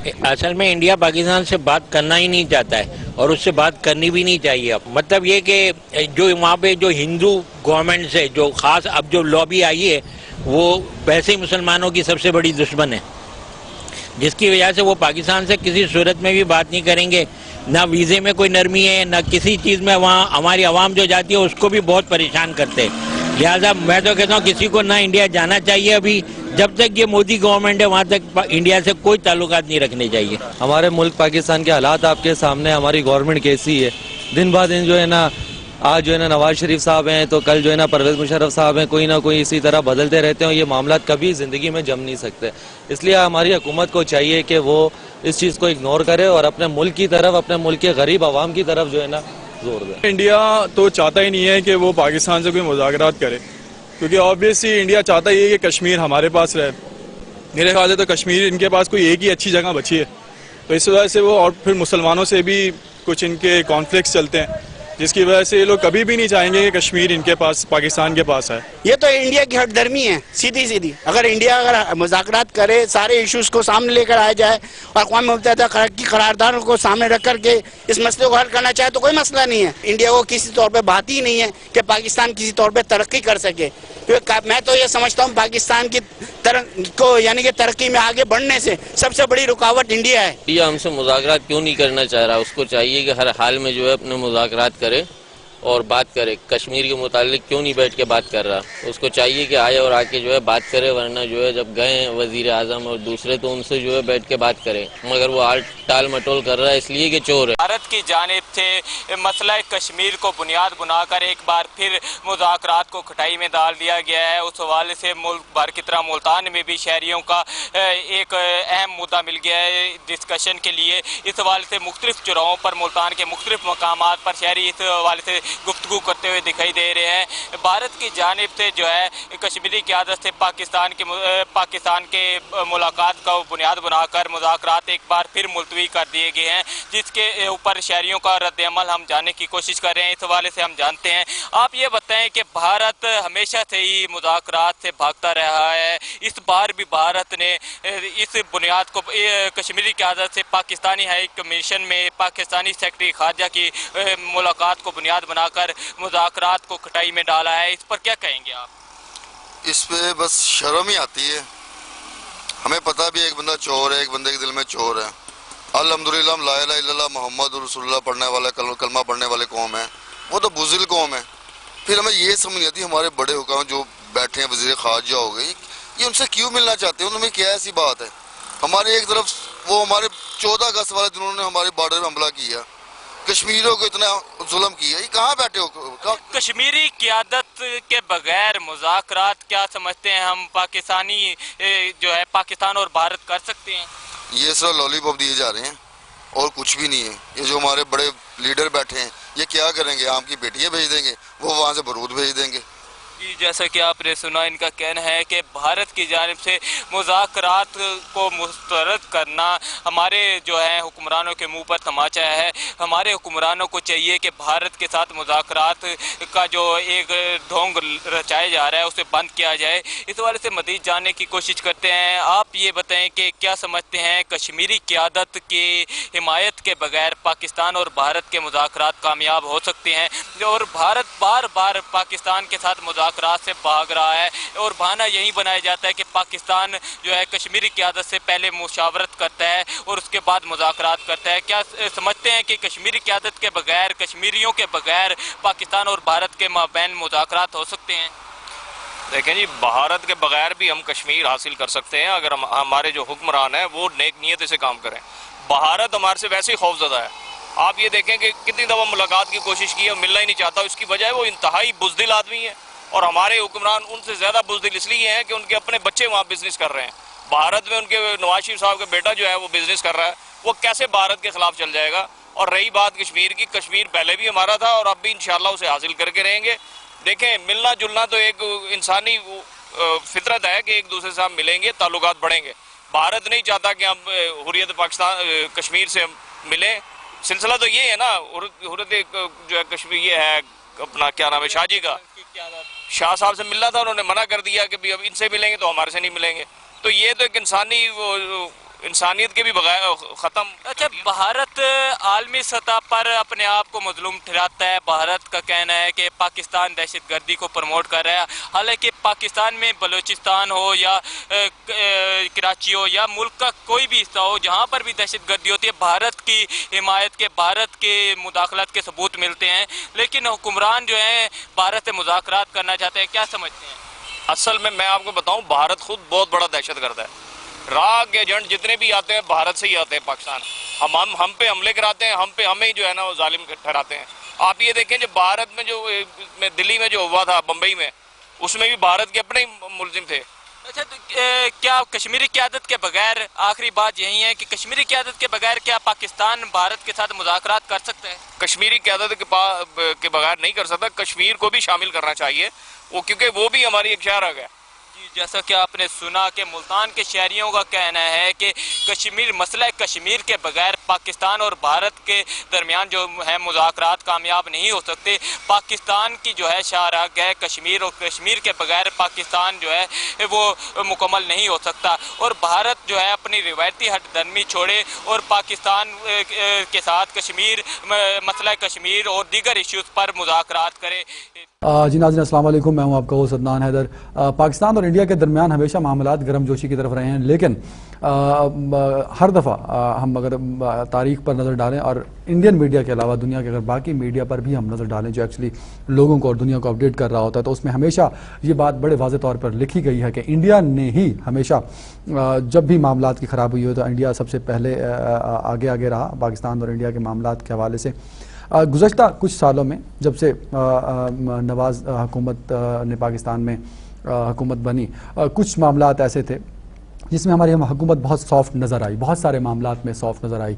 اصل میں انڈیا پاکستان سے بات کرنا ہی نہیں چاہتا ہے اور اس سے بات کرنی بھی نہیں چاہیے. اب مطلب یہ کہ جو وہاں پہ جو ہندو گورنمنٹ سے جو خاص اب جو لابی آئی ہے وہ ویسے ہی مسلمانوں کی سب سے بڑی دشمن ہے، جس کی وجہ سے وہ پاکستان سے کسی صورت میں بھی بات نہیں کریں گے. نہ ویزے میں کوئی نرمی ہے، نہ کسی چیز میں. وہاں ہماری عوام جو جاتی ہے اس کو بھی بہت پریشان کرتے ہیں. لہٰذا میں تو کہتا ہوں کسی کو نہ انڈیا جانا چاہیے. ابھی جب تک یہ مودی گورنمنٹ ہے وہاں تک انڈیا سے کوئی تعلقات نہیں رکھنے چاہیے. ہمارے ملک پاکستان کے حالات آپ کے سامنے، ہماری گورنمنٹ کیسی ہے. دن بہ دن جو ہے نا، آج جو ہے نا نواز شریف صاحب ہیں تو کل جو ہے نا پرویز مشرف صاحب ہیں، کوئی نہ کوئی اسی طرح بدلتے رہتے ہیں. یہ معاملات کبھی زندگی میں جم نہیں سکتے. اس لیے ہماری حکومت کو چاہیے کہ وہ اس چیز کو اگنور کرے اور اپنے ملک کی طرف، اپنے ملک کے غریب عوام کی طرف جو ہے نا زور دے. انڈیا تو چاہتا ہی نہیں ہے کہ وہ پاکستان سے کوئی مذاکرات کرے، کیونکہ آبویسلی انڈیا چاہتا ہی ہے کہ کشمیر ہمارے پاس رہے. میرے خیال سے تو کشمیر ان کے پاس کوئی ایک ہی اچھی جگہ بچی ہے، تو اس وجہ سے وہ، اور پھر مسلمانوں سے بھی کچھ ان کے کانفلکٹس چلتے ہیں، جس کی وجہ سے یہ لوگ کبھی بھی نہیں چاہیں گے کہ کشمیر ان کے پاس، پاکستان کے پاس ہے. یہ تو انڈیا کی ہٹ درمی ہے سیدھی. اگر انڈیا مذاکرات کرے، سارے ایشوز کو سامنے لے کر آیا جائے اور اقوام متحدہ کی قراردادوں کو سامنے رکھ کر کے اس مسئلے کو حل کرنا چاہے تو کوئی مسئلہ نہیں ہے. انڈیا کو کسی طور پہ بات ہی نہیں ہے کہ پاکستان کسی طور پہ ترقی کر سکے. میں تو یہ سمجھتا ہوں پاکستان کی یعنی کہ ترقی میں آگے بڑھنے سے سب سے بڑی رکاوٹ انڈیا ہے. انڈیا ہم سے مذاکرات کیوں نہیں کرنا چاہ رہا؟ اس کو چاہیے کہ ہر حال میں جو ہے اپنے مذاکرات کرے اور بات کرے. کشمیر کے متعلق کیوں نہیں بیٹھ کے بات کر رہا؟ اس کو چاہیے کہ آئے اور آ کے جو ہے بات کرے، ورنہ جو ہے جب گئے ہیں وزیر اعظم اور دوسرے تو ان سے جو ہے بیٹھ کے بات کرے. مگر وہ ٹال مٹول کر رہا ہے اس لیے کہ چور ہے. بھارت کی جانب سے مسئلہ کشمیر کو بنیاد بنا کر ایک بار پھر مذاکرات کو کھٹائی میں ڈال دیا گیا ہے. اس حوالے سے ملک بھر کی طرح ملتان میں بھی شہریوں کا ایک اہم مدعا مل گیا ہے ڈسکشن کے لیے. اس حوالے سے مختلف چوراہوں پر ملتان کے مختلف مقامات پر شہری اس حوالے سے گفتگو کرتے ہوئے دکھائی دے رہے ہیں. بھارت کی جانب سے جو ہے کشمیری قیادت سے پاکستان کے ملاقات کا بنیاد بنا کر مذاکرات ایک بار پھر ملتوی کر دیے گئے ہیں، جس کے اوپر شہریوں کا رد عمل ہم جاننے کی کوشش کر رہے ہیں. اس حوالے سے ہم جانتے ہیں، آپ یہ بتائیں کہ بھارت ہمیشہ سے ہی مذاکرات سے بھاگتا رہا ہے. اس بار بھی بھارت نے اس بنیاد کو کشمیری قیادت سے پاکستانی ہائی کمیشن میں پاکستانی سیکرٹری خارجہ کی ملاقات کو بنیاد بنا کر مذاکرات کو کھٹائی میں ڈالا ہے. اس پر کیا کہیں گے آپ؟ اس پہ بس شرم ہی آتی ہے. ہمیں پتہ بھی ایک بندہ چور ہے، ایک بندے کے دل میں چور ہے. الحمدللہ ہم لا الہ الا اللہ محمد رسول اللہ پڑھنے والے، کلمہ پڑھنے والے قوم ہیں. وہ تو بزدل قوم ہے. پھر ہمیں یہ سمجھ نہیں آتی ہمارے بڑے حکام جو بیٹھے ہیں، وزیر خارجہ ہو گئے، یہ ان سے کیوں ملنا چاہتے ہیں؟ انہوں نے کیا ایسی بات ہے؟ ہمارے ایک طرف وہ ہمارے 14 اگست والے دنوں نے ہمارے بارڈر میں حملہ کیا، کشمیریوں کو اتنا ظلم کیا. یہ کہاں بیٹھے ہو؟ کشمیری قیادت کے بغیر مذاکرات کیا سمجھتے ہیں ہم پاکستانی جو ہے پاکستان اور بھارت کر سکتے ہیں؟ یہ صرف لالی پاپ دیے جا رہے ہیں اور کچھ بھی نہیں ہے. یہ جو ہمارے بڑے لیڈر بیٹھے ہیں یہ کیا کریں گے؟ آم کی پیٹیاں بھیج دیں گے، وہ وہاں سے بارود بھیج دیں گے. جی، جیسا کہ آپ نے سنا، ان کا کہنا ہے کہ بھارت کی جانب سے مذاکرات کو مسترد کرنا ہمارے جو ہے حکمرانوں کے منہ پر تماچا ہے. ہمارے حکمرانوں کو چاہیے کہ بھارت کے ساتھ مذاکرات کا جو ایک ڈھونگ رچایا جا رہا ہے اسے بند کیا جائے. اس حوالے سے مزید جاننے کی کوشش کرتے ہیں. آپ یہ بتائیں کہ کیا سمجھتے ہیں کشمیری قیادت کی حمایت کے بغیر پاکستان اور بھارت کے مذاکرات کامیاب ہو سکتے ہیں؟ اور بھارت بار بار پاکستان کے ساتھ مذاکرات سے بھاگ رہا ہے اور بہانہ یہی بنایا جاتا ہے کہ پاکستان جو ہے کشمیری قیادت سے پہلے مشاورت کرتا ہے اور اس کے بعد مذاکرات کرتا ہے. کیا سمجھتے ہیں کہ کشمیری قیادت کے بغیر، کشمیریوں کے بغیر پاکستان اور بھارت کے مابین مذاکرات ہو سکتے ہیں؟ دیکھیں جی، بھارت کے بغیر بھی ہم کشمیر حاصل کر سکتے ہیں اگر ہمارے جو حکمران ہیں وہ نیک نیت سے کام کریں. بھارت ہمارے سے ویسے ہی خوفزدہ ہے. آپ یہ دیکھیں کہ کتنی دفعہ ملاقات کی کوشش کی ہے، ملنا ہی نہیں چاہتا. اس کی وجہ ہے وہ انتہائی بزدل آدمی ہے اور ہمارے حکمران ان سے زیادہ بزدل اس لیے ہیں کہ ان کے اپنے بچے وہاں بزنس کر رہے ہیں. بھارت میں ان کے نواز شریف صاحب کا بیٹا جو ہے وہ بزنس کر رہا ہے، وہ کیسے بھارت کے خلاف چل جائے گا؟ اور رہی بات کشمیر کی، کشمیر پہلے بھی ہمارا تھا اور اب بھی انشاءاللہ اسے حاصل کر کے رہیں گے. دیکھیں، ملنا جلنا تو ایک انسانی فطرت ہے کہ ایک دوسرے سے ہم ملیں گے، تعلقات بڑھیں گے. بھارت نہیں چاہتا کہ ہم حریت پاکستان کشمیر سے ملیں. سلسلہ تو یہ ہے نا، حریت جو ہے کشمیر یہ ہے اپنا کیا نام ہے شاہ جی کا، شاہ صاحب سے ملنا تھا، انہوں نے منع کر دیا کہ اب ان سے ملیں گے تو ہمارے سے نہیں ملیں گے. تو یہ تو ایک انسانی इंसानियत के भी बगैर ख़त्म। अच्छा, भारत आलमी सतह पर अपने आप को मजलूम ठहराता है। भारत का कहना है कि पाकिस्तान दहशतगर्दी को प्रमोट कर रहा है, हालांकि पाकिस्तान में बलूचिस्तान हो या कराची हो या मुल्क का कोई भी हिस्सा हो, जहां पर भी दहशतगर्दी होती है भारत की हिमायत के, भारत के मुदाखलत के सबूत मिलते हैं। लेकिन हुक्मरान जो हैं भारत से मुज़ाकरात करना चाहते हैं, क्या समझते हैं? असल में मैं आपको बताऊं, भारत खुद बहुत बड़ा दहशतगर्द है। राह के एजेंट जितने भी आते हैं भारत से ही आते हैं पाकिस्तान। हम पे हमले कराते हैं, हमें ही जो है ना वो जालिम ठहराते हैं। आप ये देखें, जो भारत में जो दिल्ली में जो हुआ था, बम्बई में, उसमें भी भारत के अपने ही मुलजिम थे। अच्छा, तो क्या कश्मीरी क़यादत के बगैर, आखिरी बात यही है कि कश्मीरी क़यादत के बगैर क्या पाकिस्तान भारत के साथ मुज़ाकरात कर सकता है? कश्मीरी क़यादत के बगैर नहीं कर सकता, कश्मीर को भी शामिल करना चाहिए वो, क्योंकि वो भी हमारी एक शहर है। जैसा कि आपने सुना कि मुल्तान के शहरियों का कहना है कि कश्मीर, मसला कश्मीर के बगैर पाकिस्तान और भारत के दरमियान जो है मुज़ाकरात कामयाब नहीं हो सकते। पाकिस्तान की जो है शाहराह है कश्मीर, और कश्मीर के बगैर पाकिस्तान जो है वो मुकम्मल नहीं हो सकता। और भारत जो है अपनी रिवायती हटदर्मी छोड़े और पाकिस्तान के साथ कश्मीर, मसला कश्मीर और दीगर इश्यूज़ पर मुज़ाकरात करे। जी नाज़रीन, अस्सलाम वालेकुम, मैं हूं आपका होस्ट अदनान हैदर। पाकिस्तान और इंडिया के दरमियान हमेशा मामलात गर्मजोशी की तरफ रहे हैं, लेकिन हर दफ़ा हम अगर तारीख पर नज़र डालें और इंडियन मीडिया के अलावा दुनिया के अगर बाकी मीडिया पर भी हम नज़र डालें जो एक्चुअली लोगों को और दुनिया को अपडेट कर रहा होता है, तो उसमें हमेशा ये बात बड़े वाज़ेह तौर पर लिखी गई है कि इंडिया ने ही हमेशा जब भी मामलात की ख़राबी हुई हो तो इंडिया सबसे पहले आगे रहा पाकिस्तान और इंडिया के मामलात के हवाले से। गुज़श्ता कुछ सालों में जब से नवाज़ हुकूमत ने पाकिस्तान में हुकूमत बनी, कुछ मामलात ऐसे थे जिसमें हमारी हुकूमत बहुत सॉफ्ट नज़र आई, बहुत सारे मामलात में सॉफ्ट नज़र आई।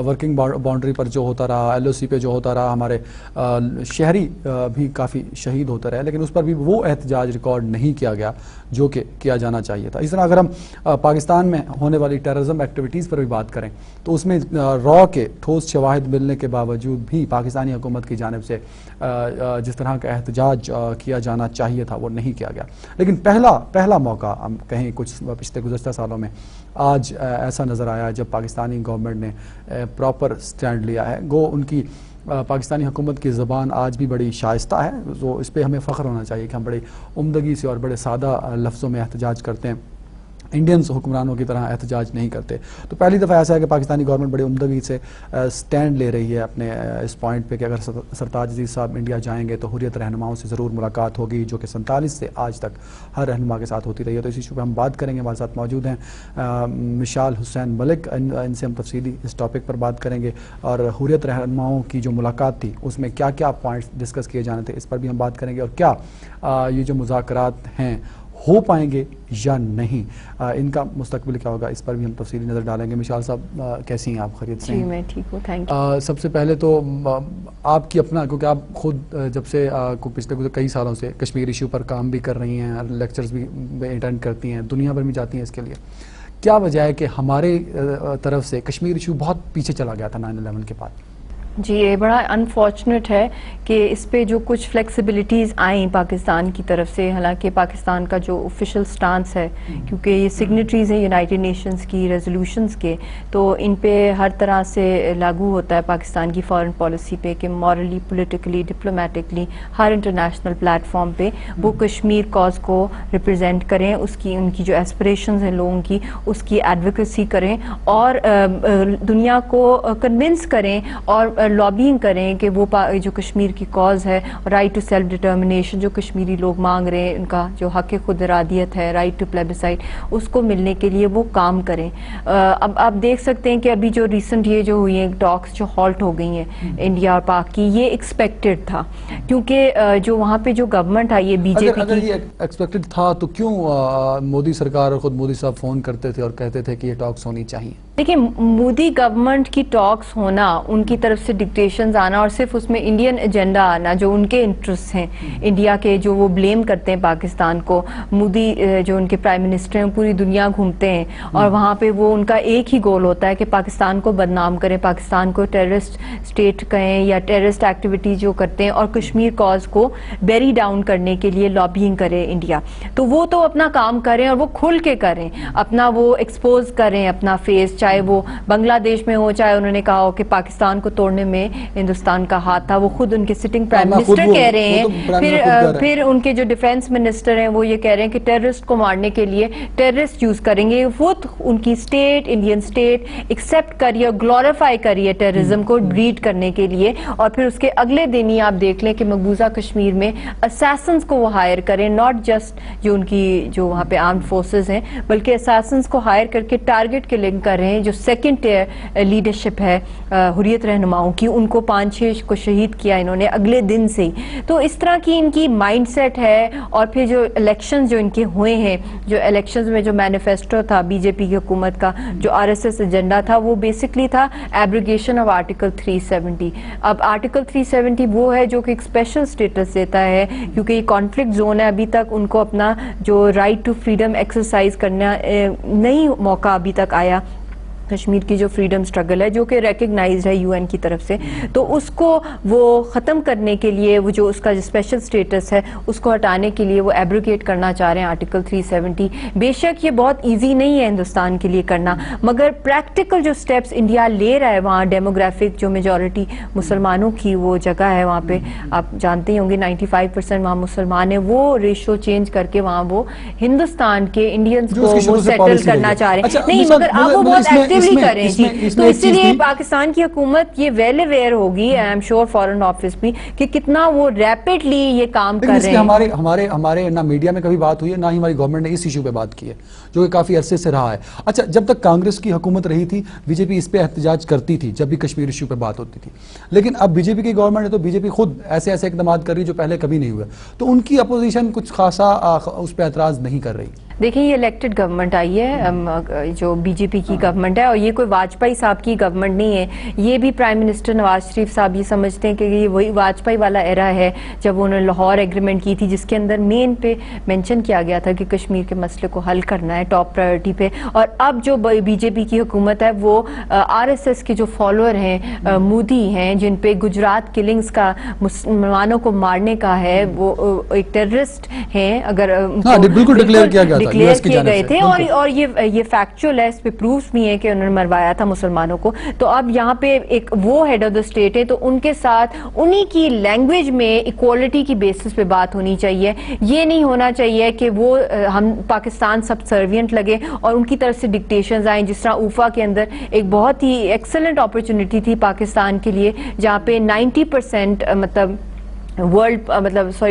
वर्किंग बाउंड्री पर जो होता रहा, LOC पे जो होता रहा, हमारे शहरी भी काफ़ी शहीद होते रहे, लेकिन उस पर भी वो एहतजाज रिकॉर्ड नहीं किया गया जो कि किया जाना चाहिए था। इस तरह अगर हम पाकिस्तान में होने वाली टेररिज्म एक्टिविटीज़ पर भी बात करें तो उसमें रॉ के ठोस शवाहिद मिलने के बावजूद भी पाकिस्तानी हुकूमत की जानिब से जिस तरह का एहतजाज किया जाना चाहिए था वो नहीं किया गया। लेकिन पहला मौका हम कहें कुछ पिछले गुज़श्ता सालों में आज ऐसा नज़र आया जब पाकिस्तानी गवर्नमेंट ने प्रॉपर स्टैंड लिया है। गो उनकी पाकिस्तानी हुकूमत की ज़बान आज भी बड़ी शाइस्ता है, तो इस पर हमें फ़ख्र होना चाहिए कि हम बड़ी उम्दगी से और बड़े सादा लफ्ज़ों में एहतजाज करते हैं, इंडियंस हुक्मरानों की तरह एहतजाज नहीं करते। तो पहली दफ़ा ऐसा है कि पाकिस्तानी गवर्नमेंट बड़ी उम्दगी से स्टैंड ले रही है अपने इस पॉइंट पे कि अगर सरताज अजीज़ साहब इंडिया जाएंगे तो हुर्रियत रहनुमाओं से ज़रूर मुलाकात होगी, जो कि 47 से आज तक हर रहनुमा के साथ होती रही है। तो इस इशू पर हम बात करेंगे। हमारे साथ मौजूद हैं मिशाल हुसैन मलिक, इनसे हम तफसीली इस टॉपिक पर बात करेंगे और हुर्रियत रहनुमाओं की जो मुलाकात थी उसमें क्या क्या पॉइंट्स डिस्कस किए जाने थे इस पर भी हम बात करेंगे, और क्या ये जो मुज़ाकरात हैं हो पाएंगे या नहीं, इनका मुस्तकबिल क्या होगा, इस पर भी हम तफसीली नज़र डालेंगे। मिशाल साहब कैसी हैं आप? खैरियत से? जी मैं ठीक हूँ, थैंक यू। सबसे पहले तो आपकी अपना, क्योंकि आप खुद जब से पिछले कई सालों से कश्मीर इशू पर काम भी कर रही हैं, लेक्चर्स भी अटेंड करती हैं, दुनिया भर में जाती हैं इसके लिए, क्या वजह है कि हमारे तरफ से कश्मीर इशू बहुत पीछे चला गया था 9/11 के बाद? जी ये बड़ा अनफॉर्चुनेट है कि इस पे जो कुछ फ्लेक्सिबिलिटीज़ आई पाकिस्तान की तरफ से, हालांकि पाकिस्तान का जो ऑफिशियल स्टांस है, क्योंकि ये सिग्नेटरीज हैं यूनाइटेड नेशंस की रेजोल्यूशंस के, तो इन पे हर तरह से लागू होता है पाकिस्तान की फॉरेन पॉलिसी पे कि मॉरली, पॉलिटिकली, डिप्लोमेटिकली हर इंटरनेशनल प्लेटफॉर्म पे वो कश्मीर कॉज को रिप्रेजेंट करें, उसकी उनकी जो एस्पिरेशंस हैं लोगों की उसकी एडवोकेसी करें और दुनिया को कन्विंस करें और लॉबिंग करें कि वो जो कश्मीर की कॉज है, राइट टू सेल्फ डिटर्मिनेशन जो कश्मीरी लोग मांग रहे हैं, उनका जो हक खुद इरादियत है, राइट टू प्लेबिसाइट, उसको मिलने के लिए वो काम करें। अब आप देख सकते हैं कि अभी जो रिसेंट ये जो हुई है टॉक्स जो हॉल्ट हो गई हैं इंडिया और पाक की, ये एक्सपेक्टेड था, क्योंकि जो वहाँ पे जो गवर्नमेंट आई है बीजेपी अगर की, ये एक्सपेक्टेड था तो क्यों मोदी सरकार और खुद मोदी साहब फ़ोन करते थे और कहते थे कि ये टॉक्स होनी चाहिए? देखिए, मोदी गवर्नमेंट की टॉक्स होना, उनकी तरफ से डिक्टेशंस आना और सिर्फ उसमें इंडियन एजेंडा आना, जो उनके इंटरेस्ट हैं इंडिया के, जो वो ब्लेम करते हैं पाकिस्तान को। मोदी जो उनके प्राइम मिनिस्टर हैं पूरी दुनिया घूमते हैं और वहाँ पे वो उनका एक ही गोल होता है कि पाकिस्तान को बदनाम करें, पाकिस्तान को टेररिस्ट स्टेट कहें या टेररिस्ट एक्टिविटी जो करते हैं, और कश्मीर कॉज को बेरी डाउन करने के लिए लॉबिंग करे इंडिया। तो वो तो अपना काम करें और वो खुल के करें, अपना वो एक्सपोज करें अपना फेस, चाहे वो बांग्लादेश में हो, चाहे उन्होंने कहा हो कि पाकिस्तान को तोड़ने में हिंदुस्तान का हाथ था, वो खुद उनके सिटिंग प्राइम मिनिस्टर कह रहे हैं। फिर उनके जो डिफेंस मिनिस्टर हैं वो ये कह रहे हैं कि टेररिस्ट को मारने के लिए टेररिस्ट यूज करेंगे। वो उनकी स्टेट, इंडियन स्टेट एक्सेप्ट करिए और ग्लोरीफाई करिए टेररिज्म को ब्रीड करने के लिए, और फिर उसके अगले दिन ही आप देख लें कि मकबूजा कश्मीर में असैसन्स को वो हायर करें, नॉट जस्ट जो उनकी जो वहाँ पे आर्म्ड फोर्सेस हैं, बल्कि असैसन्स को हायर करके टारगेट किलिंग कर रहे हैं। जो सेकंड टियर लीडरशिप है हुर्रियत रहनुमाओं की, उनको 5-6 को शहीद किया इन्होंने अगले दिन से ही। तो इस तरह की इनकी माइंडसेट है। और फिर जो इलेक्शंस जो इनके हुए हैं, जो इलेक्शंस में जो मैनिफेस्टो था बीजेपी की हुकूमत का, जो आरएसएस एजेंडा था, वो बेसिकली था एब्रिगेशन ऑफ आर्टिकल 370। अब आर्टिकल 370 वो है जो कि एक स्पेशल स्टेटस देता है, क्योंकि ये कॉन्फ्लिक्ट जोन है, अभी तक उनको अपना जो राइट टू फ्रीडम एक्सरसाइज करना नहीं मौका अभी तक आया। कश्मीर की जो फ्रीडम स्ट्रगल है जो कि रिकग्नाइज्ड है यूएन की तरफ से, तो उसको वो ख़त्म करने के लिए, वो जो उसका जो स्पेशल स्टेटस है उसको हटाने के लिए वो एब्रोगेट करना चाह रहे हैं आर्टिकल 370। बेशक ये बहुत इजी नहीं है हिंदुस्तान के लिए करना, मगर प्रैक्टिकल जो स्टेप्स इंडिया ले रहा है, वहाँ डेमोग्राफिक जो मेजॉरिटी मुसलमानों की वो जगह है, वहाँ पे आप जानते ही होंगे 95% वहाँ मुसलमान है, वो रेशो चेंज करके वहाँ वो हिंदुस्तान के इंडियंस को वो सेटल करना चाह रहे हैं। नहीं, मगर आप वो बहुत करें जी। तो इसीलिए पाकिस्तान की हुकूमत ये वेल अवेयर होगी, I am sure foreign office भी, कि कितना वो रैपिडली ये काम कर रहे हैं। हमारे ना मीडिया में कभी बात हुई है, ना ही हमारी गवर्नमेंट ने इस इशू पे बात की है, जो कि काफी अरसे से रहा है। अच्छा, जब तक कांग्रेस की हुकूमत रही थी, बीजेपी इस पे एहतजाज करती थी जब भी कश्मीर इशू पे बात होती थी, लेकिन अब बीजेपी की गवर्नमेंट है तो बीजेपी खुद ऐसे ऐसे इकदाम कर रही जो पहले कभी नहीं हुए, तो उनकी अपोजिशन कुछ खासा उस पर एतराज नहीं कर रही। देखिए, ये इलेक्टेड गवर्नमेंट आई है, जो बीजेपी की गवर्नमेंट है, और ये कोई वाजपेयी साहब की गवर्नमेंट नहीं है। ये भी प्राइम मिनिस्टर नवाज शरीफ साहब ये समझते हैं कि ये वही वाजपेयी वाला एरा है जब उन्होंने लाहौर एग्रीमेंट की थी, जिसके अंदर मेन पे मेंशन किया गया था कि कश्मीर के मसले को हल करना है टॉप प्रायोरिटी पे। और अब जो बीजेपी की हुकूमत है वो आरएसएस के जो फॉलोअर हैं, मोदी हैं, जिन पे गुजरात किलिंग्स का, मुसलमानों को मारने का है, वो एक टेररिस्ट हैं, अगर बिल्कुल डिक्लेयर किया गया डिक्लेयर किए गए थे, और ये फैक्चुअल है, इस पे प्रूफ भी है कि उन्होंने मरवाया था मुसलमानों को। तो अब यहाँ पे एक वो हेड ऑफ द स्टेट है, तो उनके साथ उन्हीं की लैंग्वेज में इक्वालिटी की बेसिस पे बात होनी चाहिए। ये नहीं होना चाहिए कि वो हम पाकिस्तान सबसर्विएंट लगे और उनकी तरफ से डिक्टेशंस आए, जिस तरह ऊफा के अंदर एक बहुत ही एक्सेलेंट अपॉर्चुनिटी थी पाकिस्तान के लिए, जहाँ पे 90%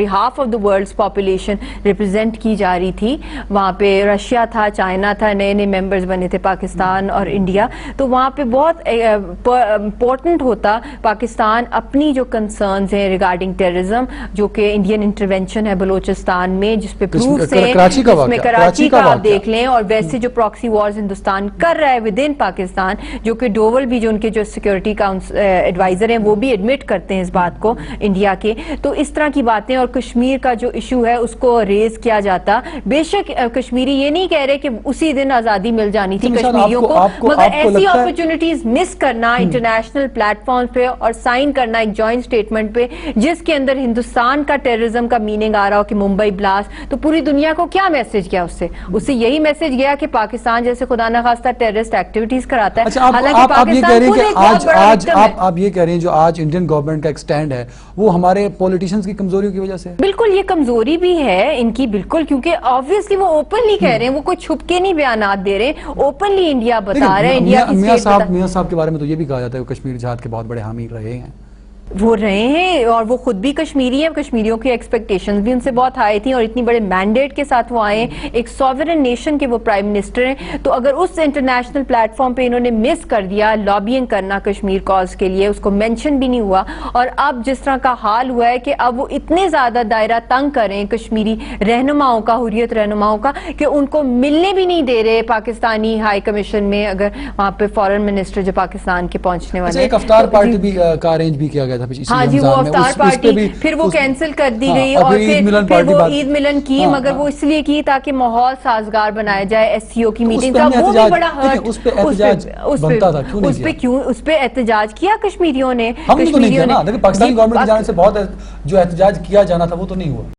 half of the world's population represent की जा रही थी। वहाँ पे रशिया था, चाइना था, नए नए मेंबर्स बने थे पाकिस्तान और इंडिया। तो वहाँ पे बहुत इम्पोर्टेंट होता पाकिस्तान अपनी जो कंसर्न्स हैं रिगार्डिंग टेररिज्म, जो कि इंडियन इंटरवेंशन है बलूचिस्तान में, जिस पे प्रूफ से जिसमें कराची का आप देख लें, और वैसे जो प्रॉक्सी वॉर्स हिंदुस्तान कर रहा है विद इन पाकिस्तान, जो कि डोवल भी जो उनके जो सिक्योरिटी एडवाइजर हैं वो भी एडमिट करते हैं इस बात को इंडिया के। तो इस तरह की बातें, और कश्मीर का जो इशू है उसको रेज किया जाता। बेशक कश्मीरी ये नहीं कह रहे कि उसी दिन आजादी मिल जानी थी कश्मीरियों को, मगर ऐसी अपॉर्चुनिटीज मिस करना इंटरनेशनल प्लेटफॉर्म पे और साइन करना एक जॉइंट स्टेटमेंट पे, जिसके अंदर हिंदुस्तान का टेररिज्म का मीनिंग आ रहा हो कि मुंबई ब्लास्ट, तो पूरी दुनिया को क्या मैसेज गया उससे यही मैसेज गया कि पाकिस्तान जैसे खुदा न खास्ता टेररिस्ट एक्टिविटीज कराता है। आप ये कह रहे हैं कि आप ये कह रहे हैं जो आज इंडियन गवर्नमेंट का एक स्टैंड है वो हमारे पॉलिटिशियंस की कमजोरियों की वजह से? बिल्कुल, ये कमजोरी भी है इनकी, बिल्कुल, क्योंकि ऑब्वियसली वो ओपनली कह रहे हैं, वो कोई छुप के नहीं बयानात दे रहे, ओपनली इंडिया बता रहे हैं। इंडिया की मियां साहब के बारे में तो ये भी कहा जाता है कि कश्मीर जिहाद के बहुत बड़े हामी रहे हैं। وہ رہے ہیں اور وہ خود بھی کشمیری ہیں. کشمیریوں کی ایکسپیکٹیشنز بھی ان سے بہت ہائی تھیں اور اتنی بڑے مینڈیٹ کے ساتھ وہ آئے ہیں. ایک سوورن نیشن کے وہ پرائم منسٹر ہیں. تو اگر اس انٹرنیشنل پلیٹ فارم پہ انہوں نے مس کر دیا لابینگ کرنا کشمیر کاز کے لیے, اس کو مینشن بھی نہیں ہوا, اور اب جس طرح کا حال ہوا ہے کہ اب وہ اتنے زیادہ دائرہ تنگ کر رہے ہیں کشمیری رہنماؤں کا, حریت رہنماؤں کا, کہ ان کو ملنے بھی نہیں دے رہے پاکستانی ہائی کمیشن میں, اگر وہاں پہ فارن منسٹر جو پاکستان کے پہنچنے والے. ایک افطار پارٹی بھی کا ارینج بھی کیا گیا تھا. ہاں جی, وہ افطار پارٹی پھر وہ کینسل کر دی گئی, اور پھر وہ عید ملن کی, مگر وہ اس لیے کی تاکہ ماحول سازگار بنایا جائے ایس سی او کی میٹنگ کا. وہ بھی بڑا ہرٹ, اس پہ احتجاج کیا کشمیریوں نے. ہم نے تو نہیں کیا نا, لیکن پاکستانی گورنمنٹ کی جانب سے بہت جو احتجاج کیا جانا تھا وہ تو نہیں ہوا.